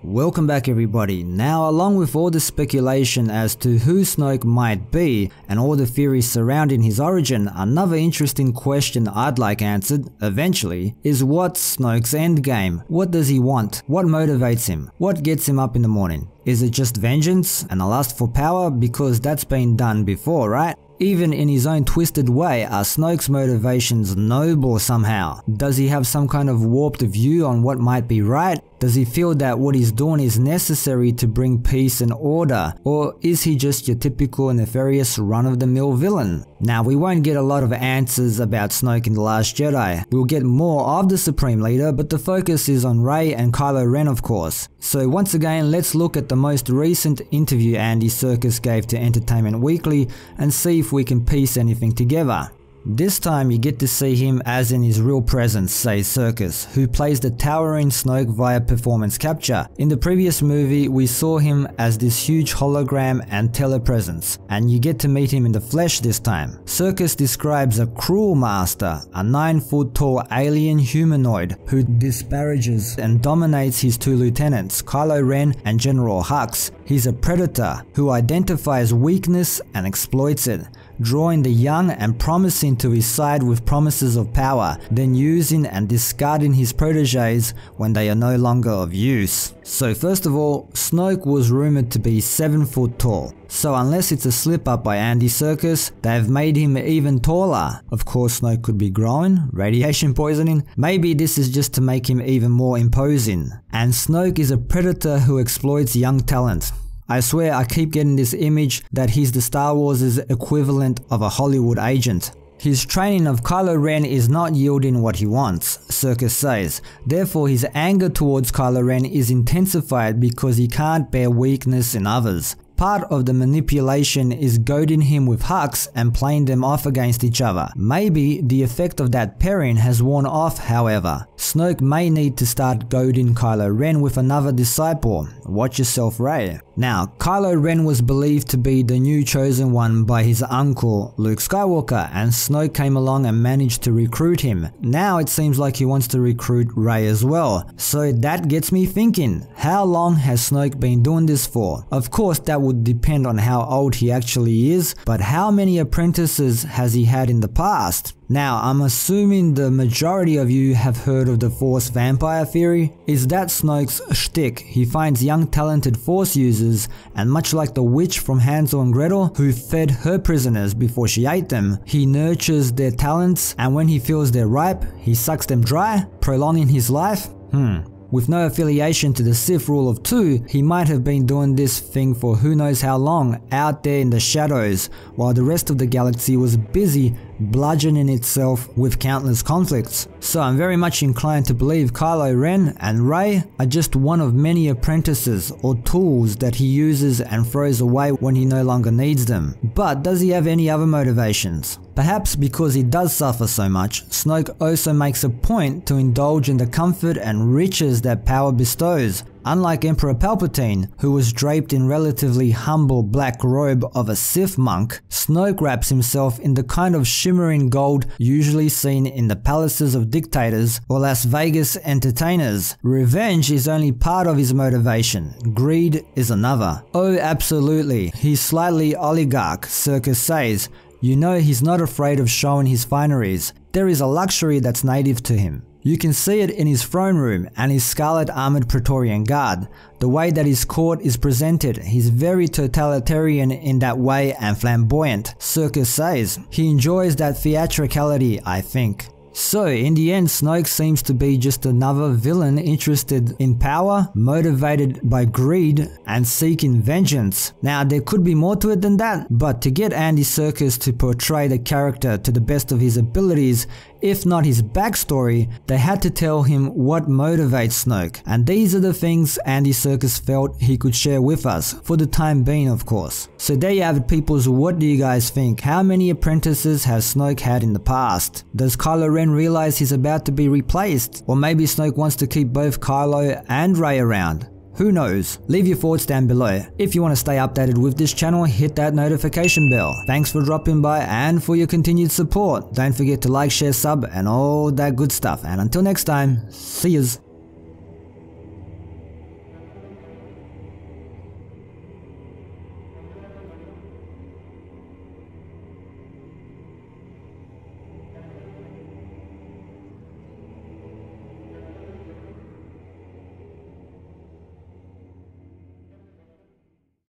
Welcome back everybody. Now, along with all the speculation as to who Snoke might be and all the theories surrounding his origin, another interesting question I'd like answered, eventually, is what's Snoke's endgame? What does he want? What motivates him? What gets him up in the morning? Is it just vengeance and a lust for power? Because that's been done before, right? Even in his own twisted way, are Snoke's motivations noble somehow? Does he have some kind of warped view on what might be right? Does he feel that what he's doing is necessary to bring peace and order? Or is he just your typical nefarious run-of-the-mill villain? Now, we won't get a lot of answers about Snoke in The Last Jedi. We'll get more of the Supreme Leader, but the focus is on Rey and Kylo Ren, of course. So once again, let's look at the most recent interview Andy Serkis gave to Entertainment Weekly and see if we can piece anything together. This time you get to see him as in his real presence, says Serkis, who plays the towering Snoke via performance capture. In the previous movie, we saw him as this huge hologram and telepresence, and you get to meet him in the flesh this time. Serkis describes a cruel master, a 9-foot tall alien humanoid who disparages and dominates his two lieutenants, Kylo Ren and General Hux. He's a predator who identifies weakness and exploits it, drawing the young and promising to his side with promises of power, then using and discarding his proteges when they are no longer of use. So first of all, Snoke was rumored to be 7 foot tall. So unless it's a slip up by Andy Serkis, they've made him even taller. Of course, Snoke could be growing, radiation poisoning. Maybe this is just to make him even more imposing. And Snoke is a predator who exploits young talent. I swear I keep getting this image that he's the Star Wars' equivalent of a Hollywood agent. His training of Kylo Ren is not yielding what he wants, Serkis says. Therefore his anger towards Kylo Ren is intensified because he can't bear weakness in others. Part of the manipulation is goading him with Hux and playing them off against each other. Maybe the effect of that pairing has worn off, however. Snoke may need to start goading Kylo Ren with another disciple. Watch yourself, Rey. Now, Kylo Ren was believed to be the new chosen one by his uncle, Luke Skywalker, and Snoke came along and managed to recruit him. Now it seems like he wants to recruit Rey as well. So that gets me thinking, how long has Snoke been doing this for? Of course, that would depend on how old he actually is, but how many apprentices has he had in the past? Now, I'm assuming the majority of you have heard of the Force vampire theory. Is that Snoke's shtick? He finds young talented Force users, and much like the witch from Hansel and Gretel who fed her prisoners before she ate them, he nurtures their talents, and when he feels they're ripe, he sucks them dry, prolonging his life? With no affiliation to the Sith rule of 2, he might have been doing this thing for who knows how long out there in the shadows, while the rest of the galaxy was busy bludgeoning itself with countless conflicts. So I'm very much inclined to believe Kylo Ren and Rey are just one of many apprentices or tools that he uses and throws away when he no longer needs them. But does he have any other motivations? Perhaps because he does suffer so much, Snoke also makes a point to indulge in the comfort and riches that power bestows. Unlike Emperor Palpatine, who was draped in relatively humble black robe of a Sith monk, Snoke wraps himself in the kind of shimmering gold usually seen in the palaces of dictators or Las Vegas entertainers. Revenge is only part of his motivation, greed is another. Oh, absolutely, he's slightly oligarch, Serkis says. You know he's not afraid of showing his fineries. There is a luxury that's native to him. You can see it in his throne room and his scarlet armored Praetorian Guard. The way that his court is presented, he's very totalitarian in that way and flamboyant, Serkis says. He enjoys that theatricality, I think. So, in the end, Snoke seems to be just another villain interested in power, motivated by greed, and seeking vengeance. Now, there could be more to it than that, but to get Andy Serkis to portray the character to the best of his abilities, if not his backstory, they had to tell him what motivates Snoke. And these are the things Andy Serkis felt he could share with us, for the time being of course. So there you have it peoples, what do you guys think? How many apprentices has Snoke had in the past? Does Kylo Ren realize he's about to be replaced? Or maybe Snoke wants to keep both Kylo and Rey around? Who knows? Leave your thoughts down below. If you want to stay updated with this channel, hit that notification bell. Thanks for dropping by and for your continued support. Don't forget to like, share, sub and all that good stuff. And until next time, see yous.